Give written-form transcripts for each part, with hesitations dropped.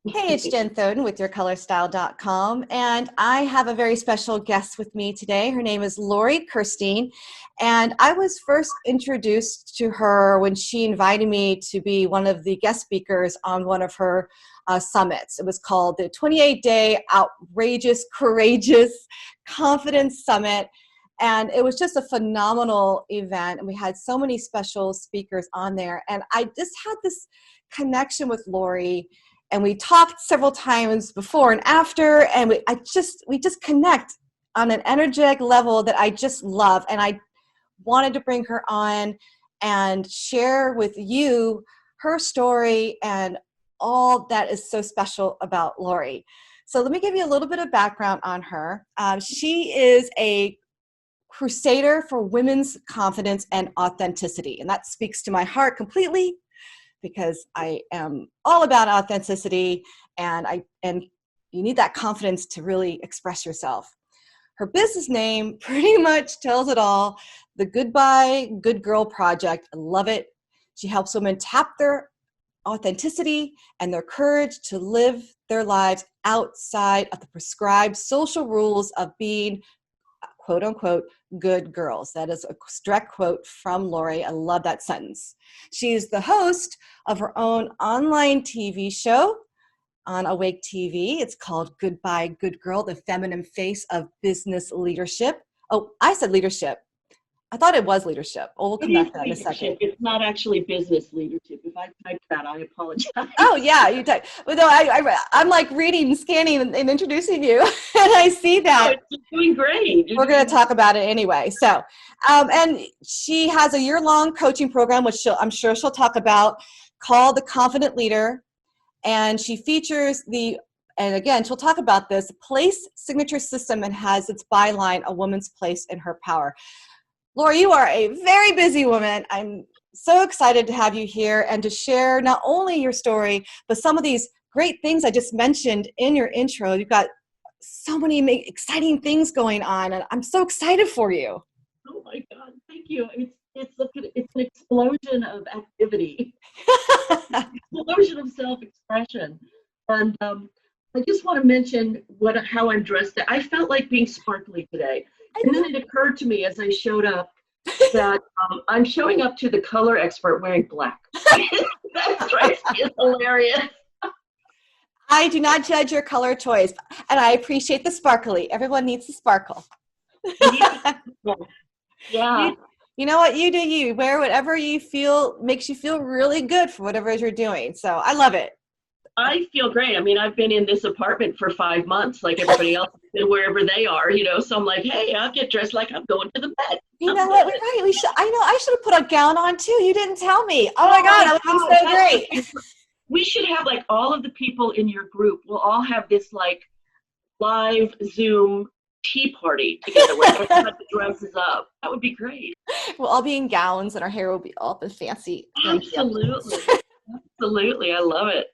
Hey, it's Jen Thoden with YourColorStyle.com, and I have a very special guest with me today. Her name is Lori Kirstein, and I was first introduced to her when she invited me to be one of the guest speakers on one of her summits. It was called the 28-Day Outrageous, Courageous Confidence Summit, and it was just a phenomenal event, and we had so many special speakers on there, and I just had this connection with Lori. And we talked several times before and after, and we just connect on an energetic level that I just love. And I wanted to bring her on and share with you her story and all that is so special about Lori. So let me give you a little bit of background on her. She is a crusader for women's confidence and authenticity, and that speaks to my heart completely, because I am all about authenticity, and you need that confidence to really express yourself. Her business name pretty much tells it all. The Goodbye Good Girl Project. I love it. She helps women tap their authenticity and their courage to live their lives outside of the prescribed social rules of being quote unquote good girls. That is a direct quote from Lori. I love that sentence. She is the host of her own online TV show on Awake TV. It's called Goodbye Good Girl, the feminine face of business leadership. Oh, I said leadership. I thought it was leadership. Oh, we'll come back to that in a second. It's not actually business leadership. If I typed that, I apologize. Oh, yeah, you typed. Well, no, I'm like reading, scanning, and introducing you, and I see that. Oh, it's doing great. We're going to talk about it anyway. So, and she has a year-long coaching program, which I'm sure she'll talk about, called The Confident Leader, and she features and again, she'll talk about this, place signature system, and has its byline, a woman's place in her power. Lori, you are a very busy woman. I'm so excited to have you here and to share not only your story, but some of these great things I just mentioned in your intro. You've got so many exciting things going on, and I'm so excited for you. Oh my God, thank you. It's an explosion of activity, explosion of self-expression. And I just want to mention how I'm dressed. I felt like being sparkly today. And then it occurred to me as I showed up that I'm showing up to the color expert wearing black. That strikes me as hilarious. I do not judge your color choice, and I appreciate the sparkly. Everyone needs the sparkle. Yeah. You know what? You do you. Wear whatever you feel makes you feel really good for whatever it is you're doing. So I love it. I feel great. I mean, I've been in this apartment for 5 months, like everybody else, wherever they are, So I'm like, hey, I'll get dressed like I'm going to the bed. You know what? Right. I should have put a gown on too. You didn't tell me. Oh my God, that would be so great. We should have like all of the people in your group. We'll all have this like live Zoom tea party together where everyone the dresses up. That would be great. We'll all be in gowns and our hair will be all up and fancy. Absolutely. Absolutely. I love it.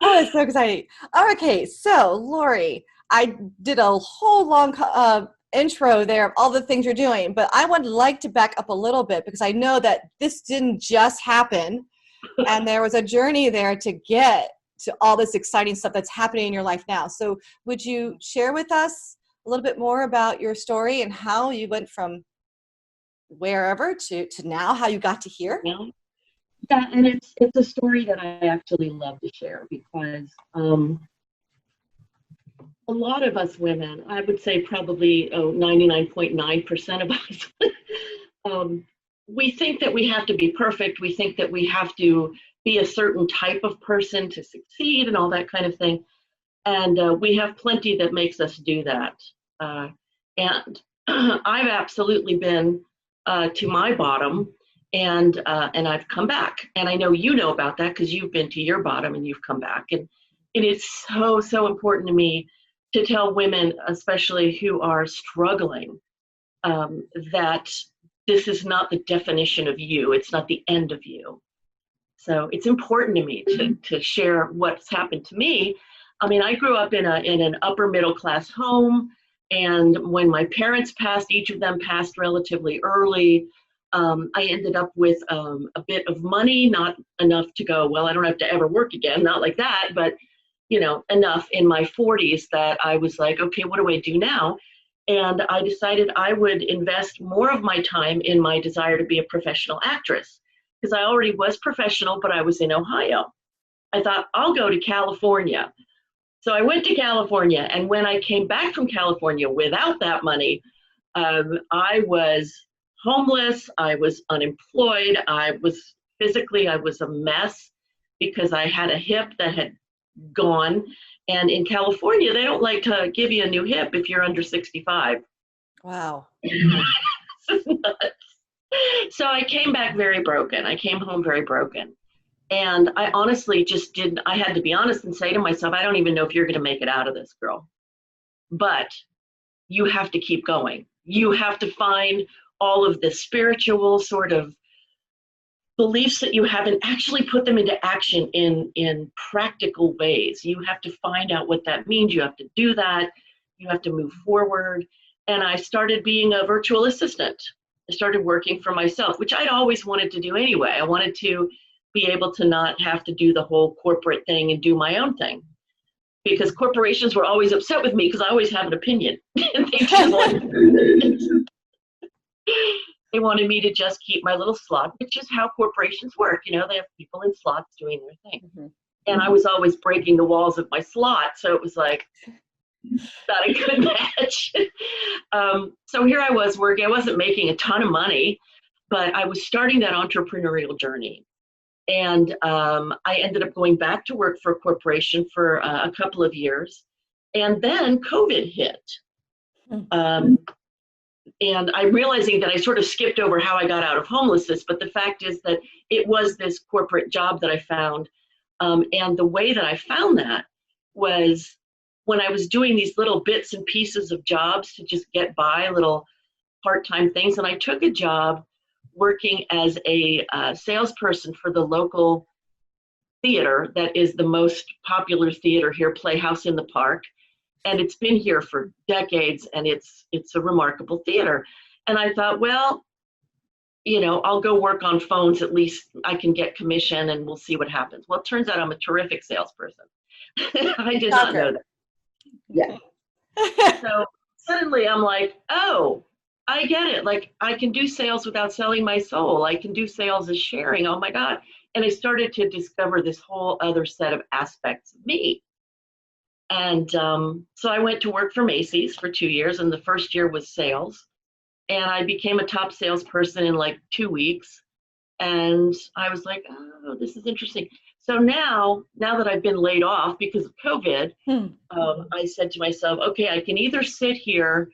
Oh, it's so exciting. Okay, so Lori, I did a whole long intro there of all the things you're doing, but I would like to back up a little bit because I know that this didn't just happen, and there was a journey there to get to all this exciting stuff that's happening in your life now. So would you share with us a little bit more about your story and how you went from wherever to now, how you got to here? Yeah, and it's a story that I actually love to share because a lot of us women, I would say probably 99.9% of us, we think that we have to be perfect. We think that we have to be a certain type of person to succeed and all that kind of thing. And we have plenty that makes us do that. And I've absolutely been to my bottom. And I've come back, and I know you know about that because you've been to your bottom and you've come back. And it is so important to me to tell women, especially who are struggling, that this is not the definition of you. It's not the end of you. So it's important to me to share what's happened to me. I mean, I grew up in an upper middle class home, and when my parents passed, each of them passed relatively early. I ended up with a bit of money, not enough to go, well, I don't have to ever work again, not like that, but enough in my 40s that I was like, okay, what do I do now? And I decided I would invest more of my time in my desire to be a professional actress because I already was professional, but I was in Ohio. I thought, I'll go to California. So I went to California, and when I came back from California without that money, I was homeless, I was unemployed, I was a mess because I had a hip that had gone. And in California, they don't like to give you a new hip if you're under 65. Wow. So I came back very broken. I came home very broken. And I honestly just didn't, I had to be honest and say to myself, I don't even know if you're going to make it out of this, girl. But you have to keep going. You have to find all of the spiritual sort of beliefs that you have and actually put them into action in practical ways. You have to find out what that means. You have to do that. You have to move forward. And I started being a virtual assistant. I started working for myself, which I'd always wanted to do anyway. I wanted to be able to not have to do the whole corporate thing and do my own thing. Because corporations were always upset with me because I always have an opinion. And they wanted me to just keep my little slot, which is how corporations work. They have people in slots doing their thing. Mm-hmm. And I was always breaking the walls of my slot. So it was like, not a good match. So here I was working. I wasn't making a ton of money, but I was starting that entrepreneurial journey. And I ended up going back to work for a corporation for a couple of years. And then COVID hit. And I'm realizing that I sort of skipped over how I got out of homelessness. But the fact is that it was this corporate job that I found. And the way that I found that was when I was doing these little bits and pieces of jobs to just get by, little part-time things. And I took a job working as a salesperson for the local theater that is the most popular theater here, Playhouse in the Park. And it's been here for decades, and it's a remarkable theater. And I thought, well, I'll go work on phones. At least I can get commission, and we'll see what happens. Well, it turns out I'm a terrific salesperson. I did not know that. Yeah. So suddenly I'm like, oh, I get it. Like, I can do sales without selling my soul. I can do sales as sharing. Oh my God. And I started to discover this whole other set of aspects of me. And so I went to work for Macy's for 2 years, and the first year was sales. And I became a top salesperson in like 2 weeks. And I was like, oh, this is interesting. So now that I've been laid off because of COVID, I said to myself, okay, I can either sit here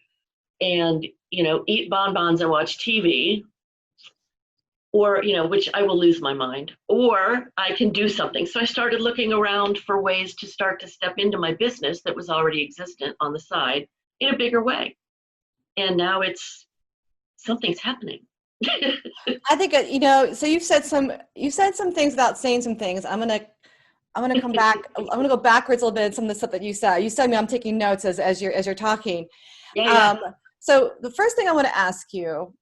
and, eat bonbons and watch TV, or, which I will lose my mind, or I can do something. So I started looking around for ways to start to step into my business that was already existent on the side in a bigger way. And now something's happening. I think, so you've said some things without saying some things. I'm going to come back. I'm going to go backwards a little bit in some of the stuff that you said. You said, I'm taking notes as you're talking. Yeah. So the first thing I want to ask you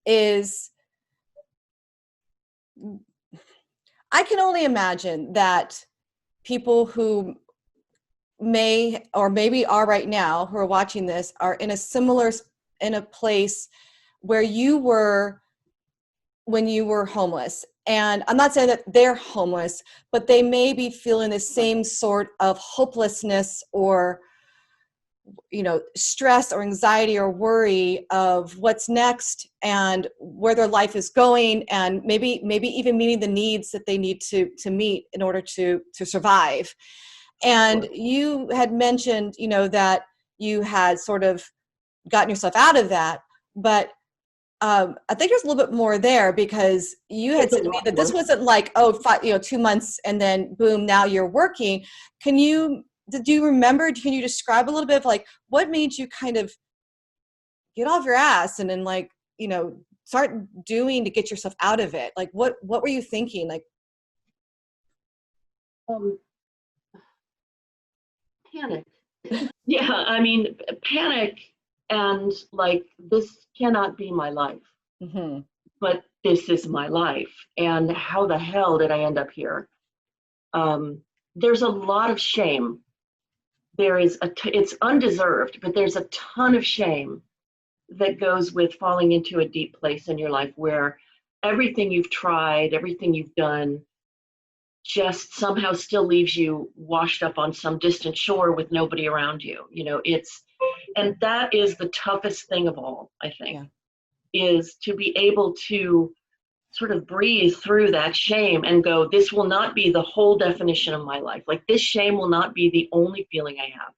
is, I can only imagine that people who may or maybe are right now who are watching this are in a place where you were when you were homeless. And I'm not saying that they're homeless, but they may be feeling the same sort of hopelessness or stress or anxiety or worry of what's next and where their life is going, and maybe even meeting the needs that they need to meet in order to survive. And you had mentioned, that you had sort of gotten yourself out of that, but I think there's a little bit more there, because you had said to me that this wasn't like, 2 months and then boom, now you're working. Can you describe a little bit of like what made you kind of get off your ass and then start doing to get yourself out of it? Like what were you thinking? Like panic. Yeah, I mean, panic and like, this cannot be my life. Mm-hmm. but this is my life. And how the hell did I end up here? There's a lot of shame. It's undeserved, but there's a ton of shame that goes with falling into a deep place in your life where everything you've tried, everything you've done, just somehow still leaves you washed up on some distant shore with nobody around you. And that is the toughest thing of all, I think, is to be able to sort of breathe through that shame and go, this will not be the whole definition of my life. Like, this shame will not be the only feeling I have.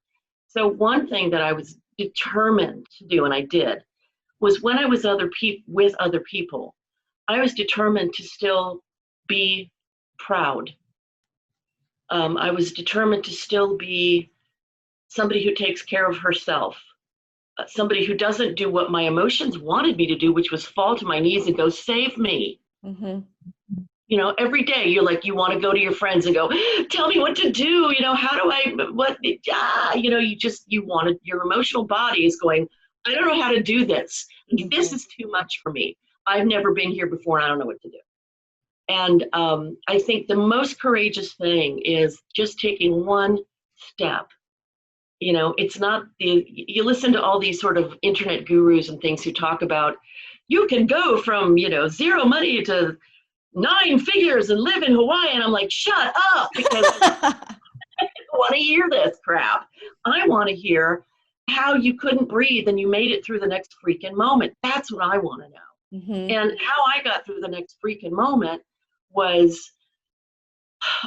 So one thing that I was determined to do, and I did, was when I was with other people, I was determined to still be proud. I was determined to still be somebody who takes care of herself, somebody who doesn't do what my emotions wanted me to do, which was fall to my knees and go, save me. Mm-hmm. Every day you're like, you want to go to your friends and go, tell me what to do. How do you wanted, your emotional body is going, I don't know how to do this. Mm-hmm. This is too much for me. I've never been here before and I don't know what to do. And I think the most courageous thing is just taking one step. It's not you listen to all these sort of internet gurus and things who talk about, you can go from, zero money to 9 figures and live in Hawaii. And I'm like, shut up, because I don't want to hear this crap. I want to hear how you couldn't breathe and you made it through the next freaking moment. That's what I want to know. Mm-hmm. And how I got through the next freaking moment was,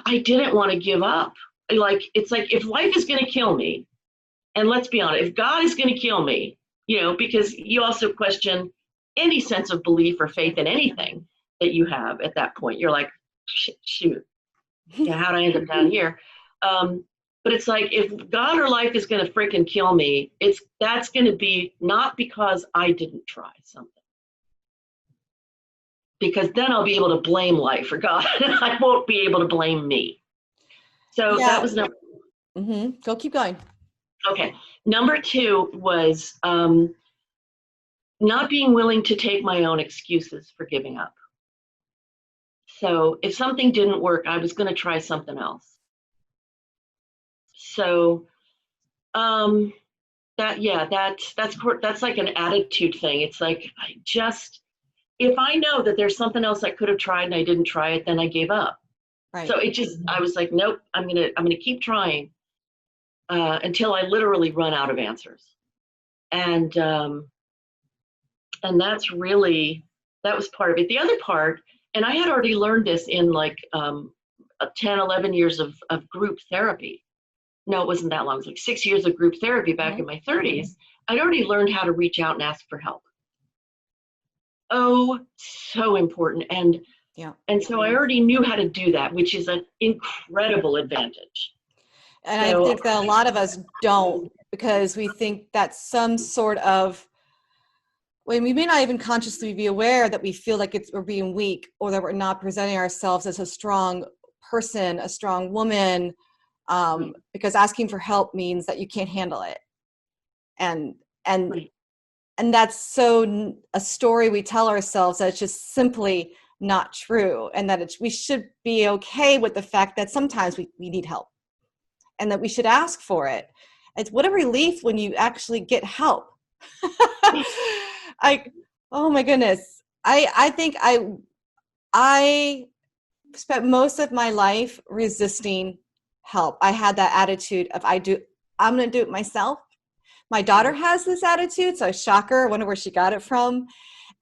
I didn't want to give up. It's like, if life is going to kill me, and let's be honest, if God is going to kill me, because you also question any sense of belief or faith in anything that you have at that point. You're like, shoot, how'd I end up down here? But it's like, if God or life is going to freaking kill me, that's going to be not because I didn't try something. Because then I'll be able to blame life or God, and I won't be able to blame me. So that was number. Mm-hmm. Go, keep going. Okay. Number 2 was not being willing to take my own excuses for giving up. So if something didn't work, I was going to try something else. So that's like an attitude thing. It's like, if I know that there's something else I could have tried and I didn't try it, then I gave up. Right. So I was like, nope, I'm gonna keep trying until I literally run out of answers. And that was part of it. The other part, and I had already learned this in like 10, 11 years of group therapy. No, it wasn't that long. It was like 6 years of group therapy back in my 30s. I'd already learned how to reach out and ask for help. Oh, so important. And so I already knew how to do that, which is an incredible advantage. And I think that a lot of us don't, because we think that's some sort of, when we may not even consciously be aware that we feel like we're being weak, or that we're not presenting ourselves as a strong person, a strong woman, because asking for help means that you can't handle it. And that's so a story we tell ourselves that it's just simply not true, and that we should be okay with the fact that sometimes we need help, and that we should ask for it. It's what a relief when you actually get help. Oh my goodness. I think I spent most of my life resisting help. I had that attitude of I'm going to do it myself. My daughter has this attitude, so I shock her. I wonder where she got it from.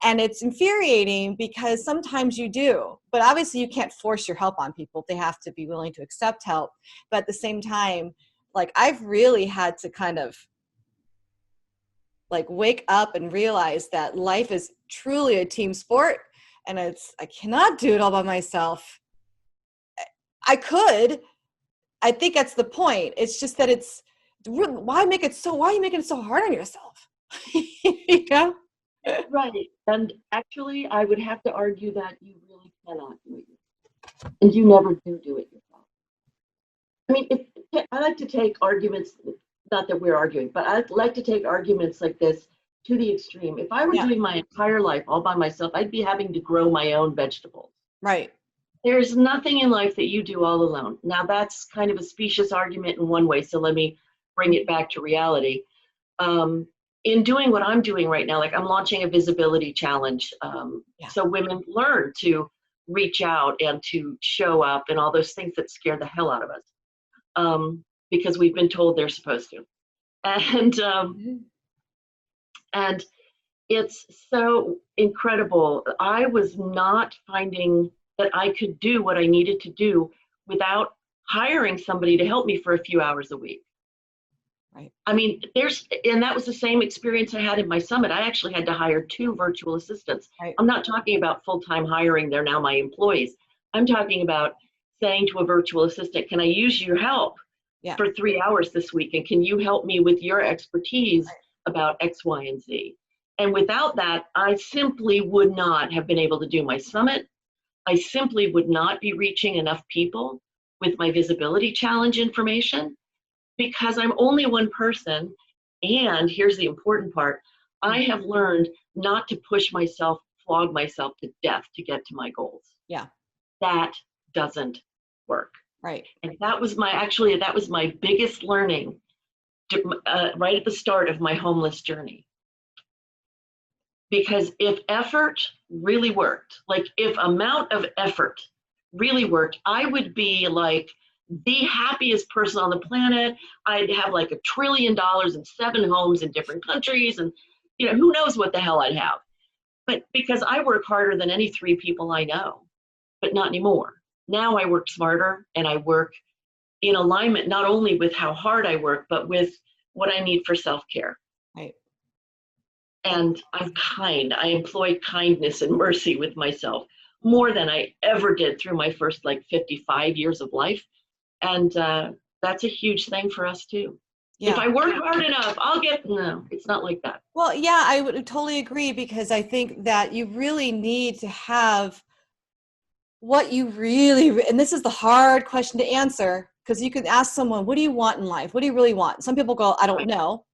And it's infuriating because sometimes you do, but obviously you can't force your help on people. They have to be willing to accept help. But at the same time, like, I've really had to kind of like wake up and realize that life is truly a team sport, and I cannot do it all by myself. I could. I think that's the point. It's just that why are you making it so hard on yourself? You know? Right. And actually, I would have to argue that you really cannot do it yourself. And you never do it yourself. I mean, I like to take arguments, not that we're arguing, but I like to take arguments like this to the extreme. If I were Yeah. doing my entire life all by myself, I'd be having to grow my own vegetables. Right. There's nothing in life that you do all alone. Now, that's kind of a specious argument in one way, so let me bring it back to reality. In doing what I'm doing right now, like I'm launching a visibility challenge, so women learn to reach out and to show up and all those things that scare the hell out of us, because we've been told they're supposed to. And it's so incredible. I was not finding that I could do what I needed to do without hiring somebody to help me for a few hours a week. Right. I mean, and that was the same experience I had in my summit. I actually had to hire 2 virtual assistants. Right. I'm not talking about full-time hiring. They're now my employees. I'm talking about saying to a virtual assistant, can I use your help for 3 hours this week? And can you help me with your expertise about X, Y, and Z? And without that, I simply would not have been able to do my summit. I simply would not be reaching enough people with my visibility challenge information, because I'm only one person. And here's the important part. I have learned not to push myself, flog myself to death to get to my goals. Yeah. That doesn't work. Right. And that was my biggest learning right at the start of my homeless journey. Because if effort really worked, like if amount of effort really worked, I would be like the happiest person on the planet. I'd have like $1 trillion and 7 homes in different countries, and who knows what the hell I'd have. But because I work harder than any 3 people I know, but not anymore. Now I work smarter, and I work in alignment not only with how hard I work, but with what I need for self-care. Right. And I'm kind. I employ kindness and mercy with myself more than I ever did through my first 55 years of life. And that's a huge thing for us too. Yeah. If I work hard enough, no, it's not like that. Well, yeah, I would totally agree, because I think that you really need to have what you really, and this is the hard question to answer, because you can ask someone, what do you want in life? What do you really want? Some people go, I don't know.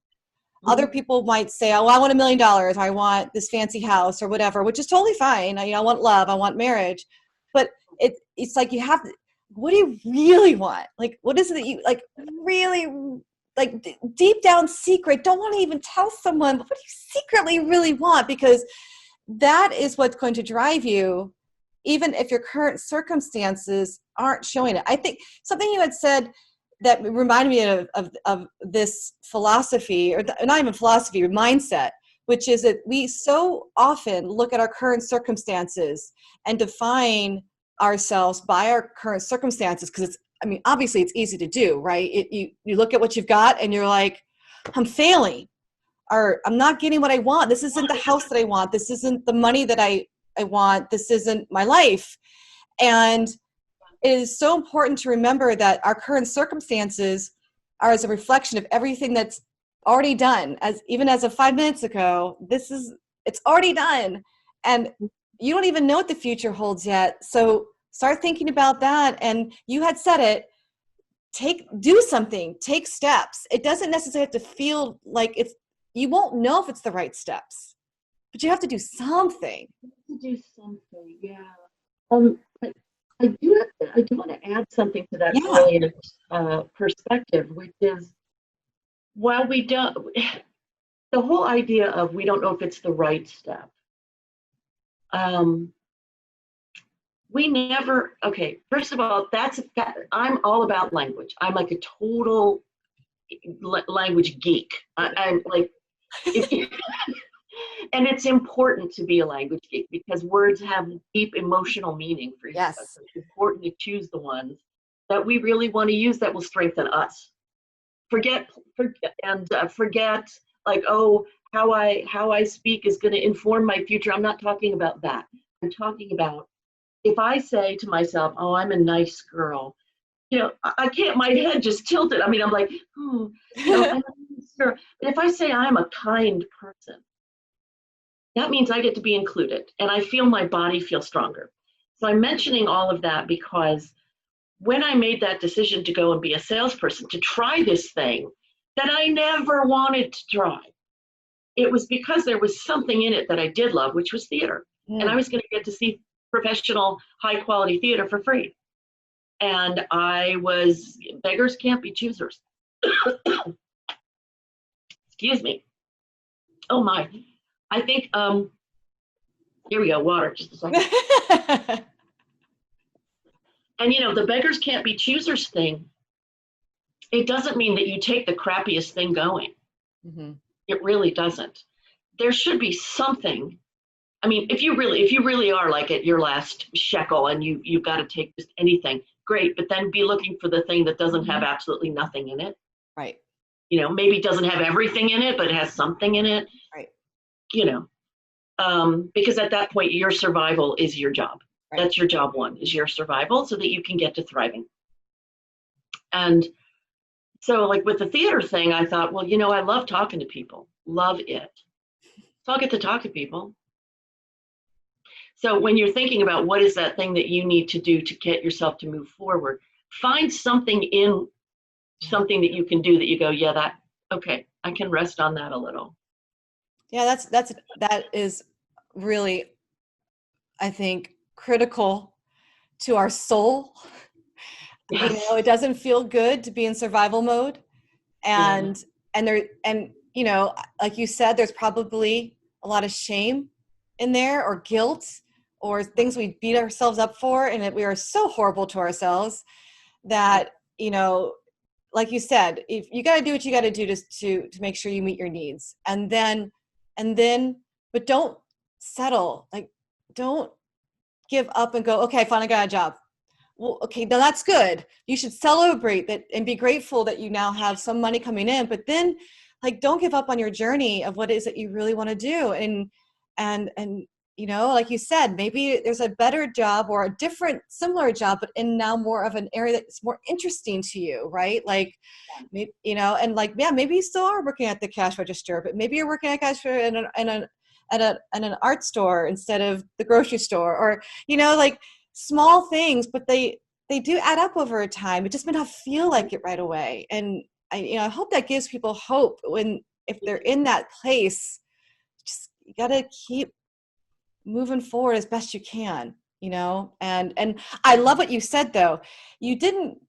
Other people might say, oh, I want $1 million, or I want this fancy house or whatever, which is totally fine. I want love, I want marriage. But it's like you have to, what do you really want? Like, what is it that you really, deep down secret, don't want to even tell someone, but what do you secretly really want? Because that is what's going to drive you, even if your current circumstances aren't showing it. I think something you had said that reminded me of this philosophy, or not even philosophy, mindset, which is that we so often look at our current circumstances and define ourselves by our current circumstances, because obviously it's easy to do, right? You look at what you've got and you're like, I'm failing, or I'm not getting what I want. This isn't the house that I want. This isn't the money that I want. This isn't my life. And it is so important to remember that our current circumstances are as a reflection of everything that's already done. Even as of 5 minutes ago, it's already done. And you don't even know what the future holds yet. So start thinking about that. And you had said it, do something, take steps. It doesn't necessarily have to feel like you won't know if it's the right steps, but you have to do something. Yeah. I do want to add something to that brilliant perspective, which is, while we don't, the whole idea of we don't know if it's the right step. We never, first of all, I'm all about language. I'm like a total language geek. I'm like, and it's important to be a language geek, because words have deep emotional meaning for each of us. It's important to choose the ones that we really want to use that will strengthen us. Forget like, oh, how I speak is going to inform my future. I'm not talking about that. I'm talking about, if I say to myself, oh, I'm a nice girl, I can't, my head just tilted. I'm like, I'm a nice girl. But if I say I'm a kind person, that means I get to be included, and I feel my body feel stronger. So I'm mentioning all of that because when I made that decision to go and be a salesperson, to try this thing that I never wanted to try, it was because there was something in it that I did love, which was theater. And I was going to get to see professional, high quality theater for free. And beggars can't be choosers. Excuse me. Oh my. I think, here we go, water, just a second. And the beggars can't be choosers thing, it doesn't mean that you take the crappiest thing going. Mm-hmm. It really doesn't. There should be something. I mean, if you really are like at your last shekel and you've got to take just anything, great, but then be looking for the thing that doesn't have absolutely nothing in it. Right. Maybe it doesn't have everything in it, but it has something in it. Right. Because at that point, your survival is your job. Right. That's your job one, is your survival, so that you can get to thriving. And so like with the theater thing, I thought, well, I love talking to people. Love it. So I'll get to talk to people. So when you're thinking about what is that thing that you need to do to get yourself to move forward, find something in something that you can do that you go, yeah, okay, I can rest on that a little. Yeah, that is really, I think, critical to our soul. Yes. It doesn't feel good to be in survival mode. And like you said, there's probably a lot of shame in there, or guilt, or things we beat ourselves up for, and that we are so horrible to ourselves that, like you said, if you got to do what you got to do to make sure you meet your needs, and then, but don't settle. Like, don't give up and go, okay, I finally got a job. Well, okay, now that's good. You should celebrate that and be grateful that you now have some money coming in, but then like, don't give up on your journey of what it is that you really want to do. And like you said, maybe there's a better job or a different, similar job, but in now more of an area that's more interesting to you, right? Like, and like, yeah, maybe you still are working at the cash register, but maybe you're working at cash register at an art store instead of the grocery store, or, like small things, but they do add up over time. It just may not feel like it right away. And I hope that gives people hope if they're in that place. Just, you got to keep moving forward as best you can, and I love what you said, though. You didn't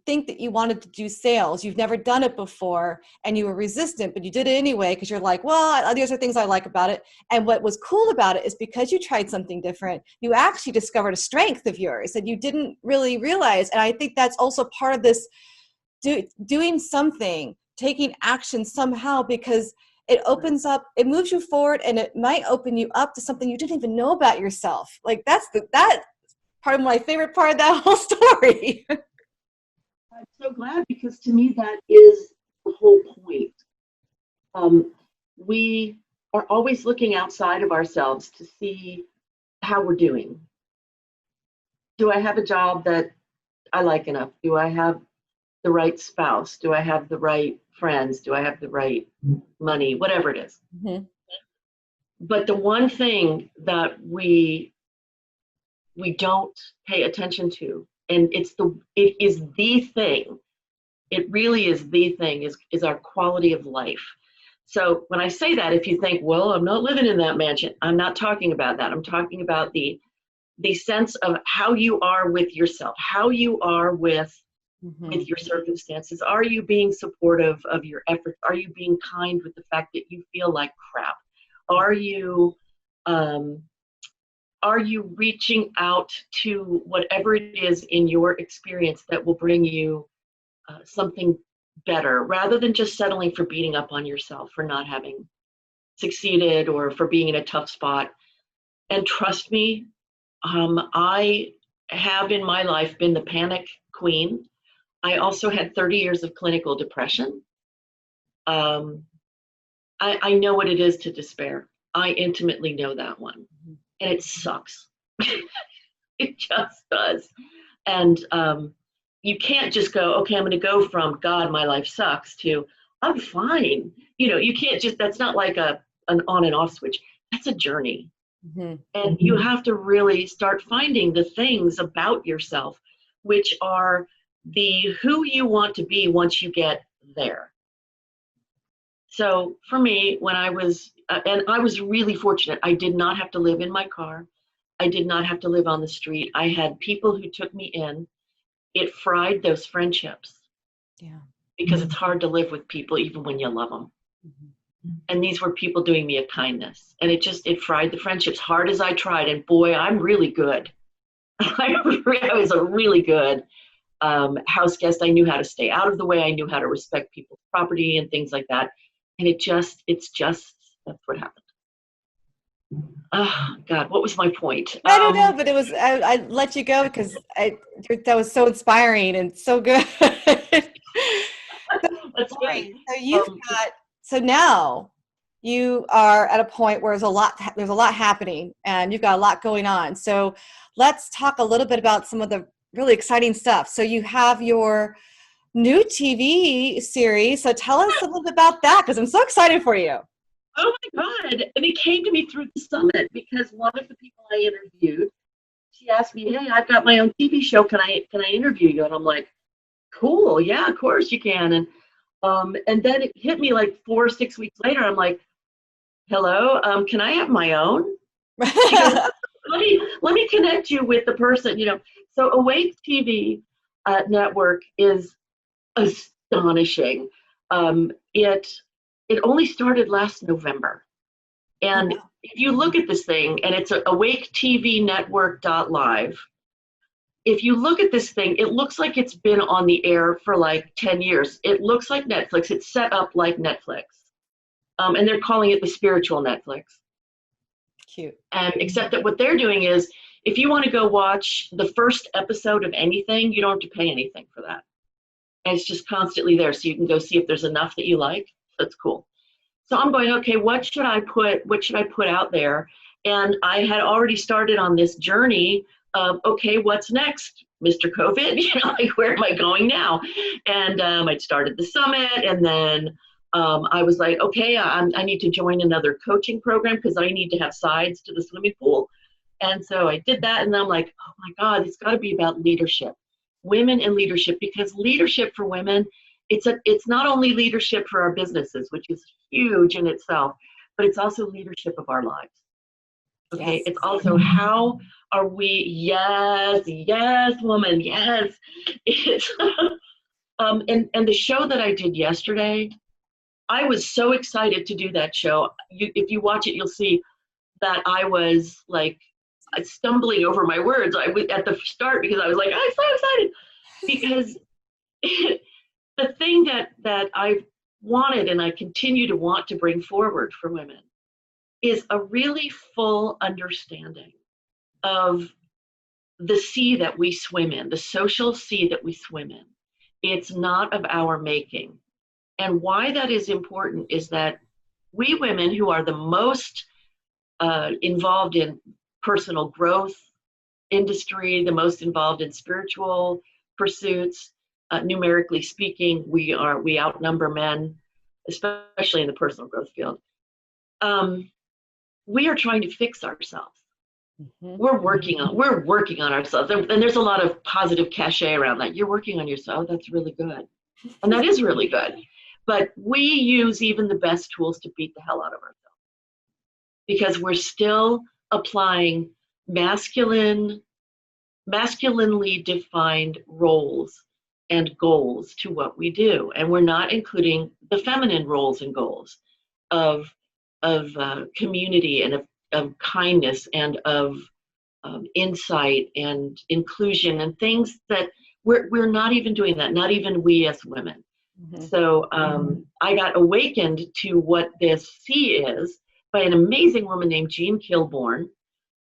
think that you wanted to do sales. You've never done it before, and you were resistant, but you did it anyway because you're like, well, these are things I like about it. And what was cool about it is because you tried something different, you actually discovered a strength of yours that you didn't really realize. And I think that's also part of this doing something, taking action somehow, because it opens up, it moves you forward, and it might open you up to something you didn't even know about yourself. Like that part of my favorite part of that whole story. I'm so glad, because to me that is the whole point. We are always looking outside of ourselves to see how we're doing. Do I have a job that I like enough? Do I have the right spouse? Do I have the right friends? Do I have the right money? Whatever it is. Mm-hmm. But the one thing that we don't pay attention to, and it is the thing, it really is the thing, is our quality of life. So when I say that, if you think, well, I'm not living in that mansion, I'm not talking about that. I'm talking about the sense of how you are with yourself, how you are with your circumstances. Are you being supportive of your efforts? Are you being kind with the fact that you feel like crap? Are you reaching out to whatever it is in your experience that will bring you something better, rather than just settling for beating up on yourself for not having succeeded or for being in a tough spot? And trust me, I have in my life been the panic queen. I also had 30 years of clinical depression. I know what it is to despair. I intimately know that one. And it sucks. It just does. And you can't just go, okay, I'm going to go from God, my life sucks, to I'm fine. You can't just, that's not like an on and off switch. That's a journey. Mm-hmm. And you have to really start finding the things about yourself which are who you want to be once you get there. So for me, when I was, and I was really fortunate, I did not have to live in my car. I did not have to live on the street. I had people who took me in. It fried those friendships Yeah. because it's hard to live with people even when you love them. Mm-hmm. And these were people doing me a kindness. And it fried the friendships hard as I tried. And boy, I'm really good. I was a really good house guest. I knew how to stay out of the way. I knew how to respect people's property and things like that. And that's what happened. Oh God, what was my point? I don't know, but it was, I let you go because that was so inspiring and so good. That's good. So now you are at a point where there's a lot happening and you've got a lot going on. So let's talk a little bit about some of the really exciting stuff. So you have your new TV series. So tell us a little bit about that because I'm so excited for you. Oh my God. And it came to me through the summit because one of the people I interviewed, she asked me, hey, I've got my own TV show. Can I interview you? And I'm like, cool. Yeah, of course you can. And then it hit me like 4 or 6 weeks later. I'm like, hello, can I have my own? Because let me connect you with the person, So Awake TV network is astonishing. It only started last November. And if you look at this thing, and it's awaketvnetwork.live, if you look at this thing, it looks like it's been on the air for like 10 years. It looks like Netflix. It's set up like Netflix. And they're calling it the spiritual Netflix. Cute. And except that what they're doing is, if you want to go watch the first episode of anything, you don't have to pay anything for that. And it's just constantly there. So you can go see if there's enough that you like. That's cool. So I'm going, okay, what should I put out there? And I had already started on this journey of, okay, what's next, Mr. COVID? Like, where am I going now? And I'd started the summit, and then I was like, okay, I need to join another coaching program because I need to have sides to the swimming pool. And so I did that, and I'm like, oh my God, it's got to be about leadership, women in leadership, because leadership for women, it's not only leadership for our businesses, which is huge in itself, but it's also leadership of our lives. Okay, yes. It's also how are we, yes, woman, yes. It's and the show that I did yesterday, I was so excited to do that show. If you watch it, you'll see that I was like stumbling over my words at the start because I was like, I'm so excited because the thing that I've wanted and I continue to want to bring forward for women is a really full understanding of the sea that we swim in, the social sea that we swim in. It's not of our making. And why that is important is that we women who are the most involved in personal growth industry, the most involved in spiritual pursuits, numerically speaking, we outnumber men, especially in the personal growth field. We are trying to fix ourselves. Mm-hmm. We're working on ourselves, and there's a lot of positive cachet around that. You're working on yourself. That's really good, and that is really good. But we use even the best tools to beat the hell out of ourselves because we're still applying masculinely defined roles and goals to what we do, and we're not including the feminine roles and goals of community and of kindness and of insight and inclusion and things that we're not even doing that, not even we as women. Mm-hmm. So I got awakened to what this sea is by an amazing woman named Jean Kilbourne,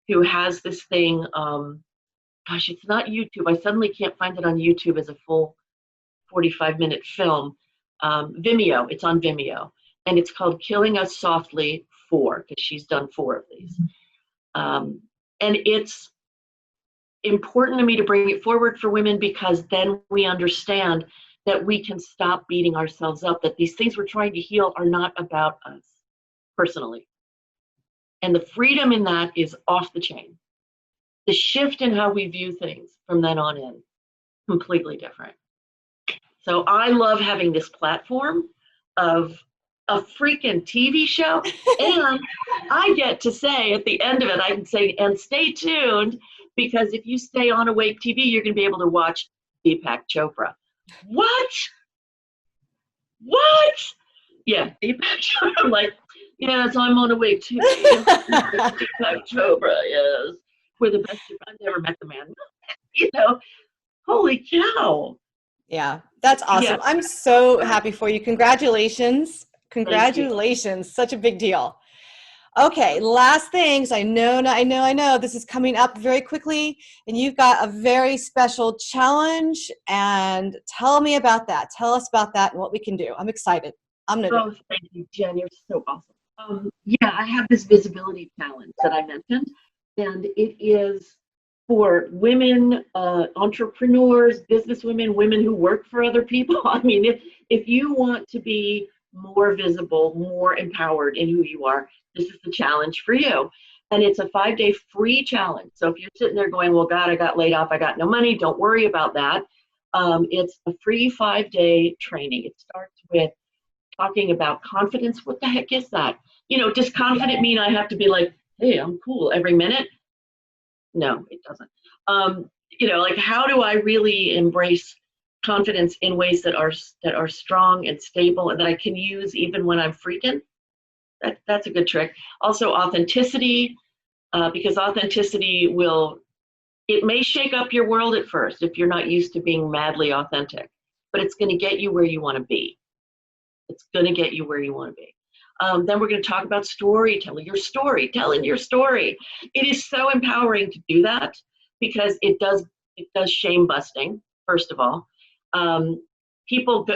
who has this thing, gosh, it's not YouTube. I suddenly can't find it on YouTube as a full 45-minute film. Vimeo, it's on Vimeo. And it's called Killing Us Softly 4, because she's done 4 of these. And it's important to me to bring it forward for women because then we understand that we can stop beating ourselves up, that these things we're trying to heal are not about us personally. And the freedom in that is off the chain. The shift in how we view things from then on in, completely different. So I love having this platform of a freaking TV show. And I get to say at the end of it, I can say, and stay tuned, because if you stay on Awake TV, you're going to be able to watch Deepak Chopra. What? What? Yeah, Deepak Chopra. I'm like, yes, I'm on Awake TV. Deepak Chopra, yes. We're the best. I've never met the man. Holy cow. Yeah, that's awesome. Yeah. I'm so happy for you. Congratulations. Thank you. Congratulations. Such a big deal. Okay, last things. I know. This is coming up very quickly, and you've got a very special challenge. And tell me about that. Tell us about that and what we can do. I'm excited. I'm gonna do it. Thank you, Jen. You're so awesome. Yeah, I have this visibility challenge that I mentioned, and it is for women, entrepreneurs, businesswomen, women who work for other people. I mean, if you want to be more visible, more empowered in who you are, this is the challenge for you. And it's a 5-day free challenge. So if you're sitting there going, well, God, I got laid off, I got no money, don't worry about that. It's a free 5-day training. It starts with talking about confidence. What the heck is that? Does confident mean I have to be like, hey, I'm cool every minute? No, it doesn't. Like, how do I really embrace confidence in ways that are strong and stable and that I can use even when I'm freaking? That's a good trick. Also, authenticity, because authenticity it may shake up your world at first if you're not used to being madly authentic, but it's going to get you where you want to be. It's going to get you where you want to be. Then we're going to talk about storytelling, telling your story. It is so empowering to do that because it does shame busting, first of all. People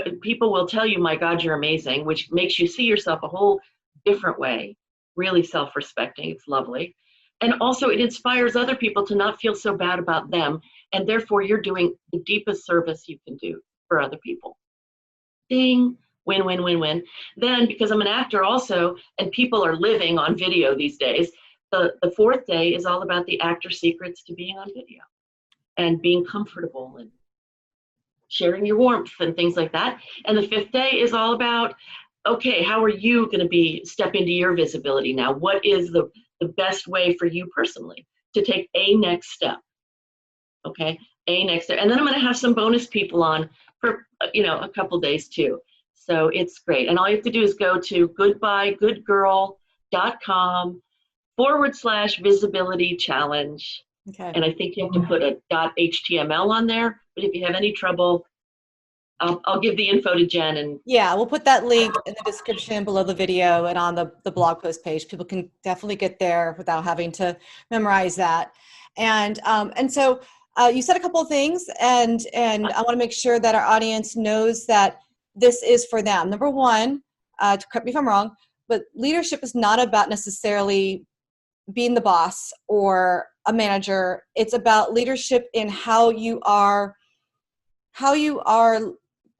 will tell you, my God, you're amazing, which makes you see yourself a whole different way, really self-respecting. It's lovely. And also it inspires other people to not feel so bad about them. And therefore you're doing the deepest service you can do for other people. Ding. Win, win, win, win. Then, because I'm an actor also, and people are living on video these days, the 4th day is all about the actor secrets to being on video and being comfortable and sharing your warmth and things like that. And the 5th day is all about, okay, how are you going to step into your visibility now? What is the best way for you personally to take a next step? Okay, a next step. And then I'm going to have some bonus people on for, a couple days too. So it's great. And all you have to do is go to goodbyegoodgirl.com/visibility challenge. Okay. And I think you have to put a .html on there. But if you have any trouble, I'll give the info to Jen. And yeah, we'll put that link in the description below the video and on the blog post page. People can definitely get there without having to memorize that. And so you said a couple of things, and I want to make sure that our audience knows that this is for them. Number one, correct me if I'm wrong, but leadership is not about necessarily being the boss or a manager. It's about leadership in how you are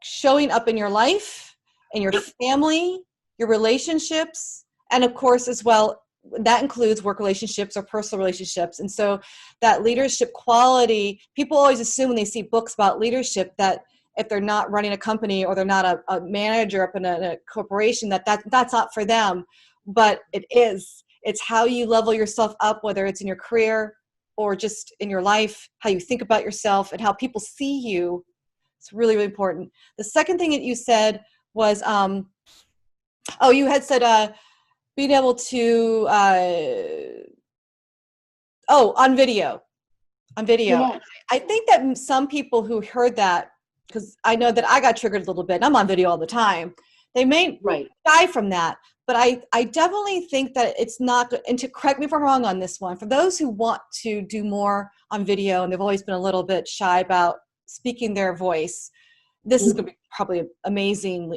showing up in your life, in your family, your relationships, and of course as well, that includes work relationships or personal relationships. And so that leadership quality, people always assume when they see books about leadership that if they're not running a company or they're not a manager up in a corporation, that's not for them. But it is. It's how you level yourself up, whether it's in your career or just in your life, how you think about yourself and how people see you. It's really, really important. The second thing that you said was, you had said being able to, on video. yes. I think that some people who heard that, because I know that I got triggered a little bit, and I'm on video all the time, they may die from that. But I definitely think that it's not good. And to correct me if I'm wrong on this one, for those who want to do more on video and they've always been a little bit shy about speaking their voice, this is going to be probably amazing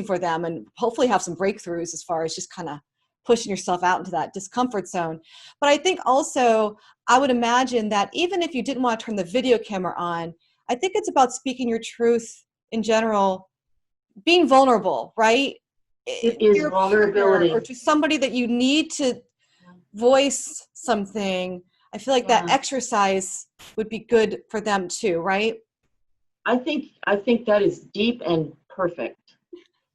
for them, and hopefully have some breakthroughs as far as just kind of pushing yourself out into that discomfort zone. But I think also, I would imagine that even if you didn't want to turn the video camera on, I think it's about speaking your truth in general, being vulnerable, right? It is vulnerability. Or to somebody that you need to voice something. I feel like that exercise would be good for them too, right? I think that is deep and perfect.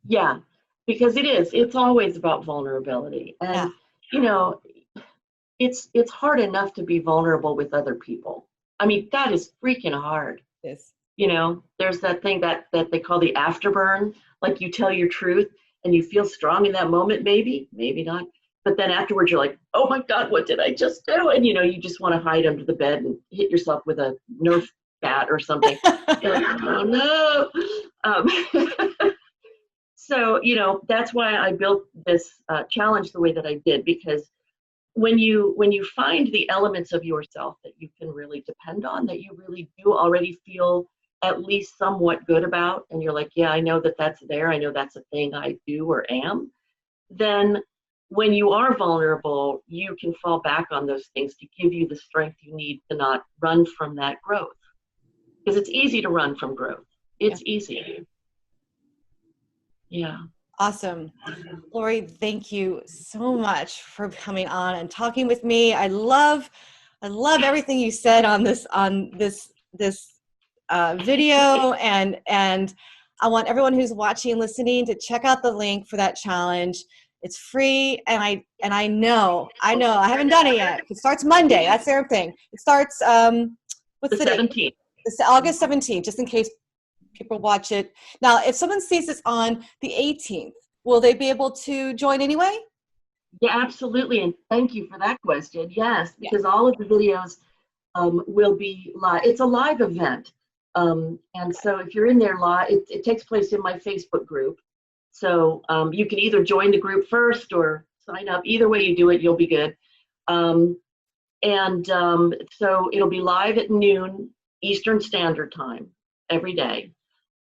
Yeah. because it's always about vulnerability. Yeah. And, you know, it's hard enough to be vulnerable with other people. I mean, that is freaking hard. Yes. You know, there's that thing that they call the afterburn, like you tell your truth and you feel strong in that moment, maybe not. But then afterwards you're like, oh my God, what did I just do? And you just want to hide under the bed and hit yourself with a Nerf bat or something. You're like, oh no. So, that's why I built this challenge the way that I did, because when you find the elements of yourself that you can really depend on, that you really do already feel at least somewhat good about, and you're like, yeah, I know that that's there, I know that's a thing I do or am, then when you are vulnerable, you can fall back on those things to give you the strength you need to not run from that growth. Because it's easy to run from growth. It's easy. Yeah. Awesome. Lori, thank you so much for coming on and talking with me. I love everything you said on this video, and I want everyone who's watching and listening to check out the link for that challenge. It's free, and I know I haven't done it yet. It starts Monday. That's their thing. It starts what's the 17th. date? It's August 17th, just in case people watch it. Now, if someone sees this on the 18th, will they be able to join anyway? Yeah, absolutely. And thank you for that question. Yes, because all of the videos will be live. It's a live event. And so if you're in there live, it takes place in my Facebook group. So you can either join the group first or sign up. Either way you do it, you'll be good. So it'll be live at noon Eastern Standard Time every day.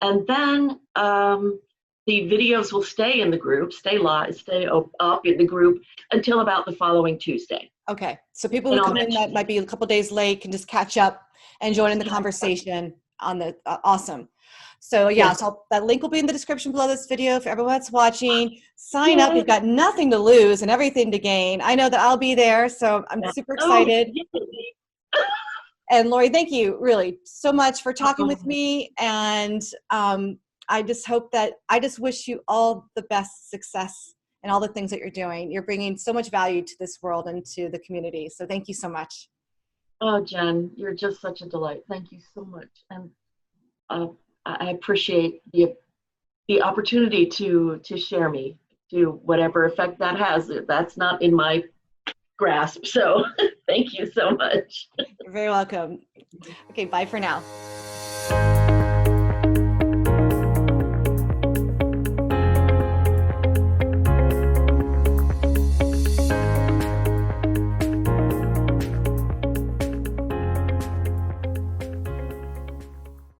And then the videos will stay in the group, stay up in the group until about the following Tuesday. Okay, so people who come in that might be a couple days late can just catch up and join in the conversation on the awesome. So so that link will be in the description below this video for everyone that's watching. Sign up. You've got nothing to lose and everything to gain. I know that I'll be there, so I'm super excited. And Lori, thank you really so much for talking with me. And I just wish you all the best success in all the things that you're doing. You're bringing so much value to this world and to the community. So thank you so much. Oh, Jen, you're just such a delight. Thank you so much. And I appreciate the opportunity to share me, to whatever effect that has. That's not in my grasp. So thank you so much. You're very welcome. Okay, bye for now.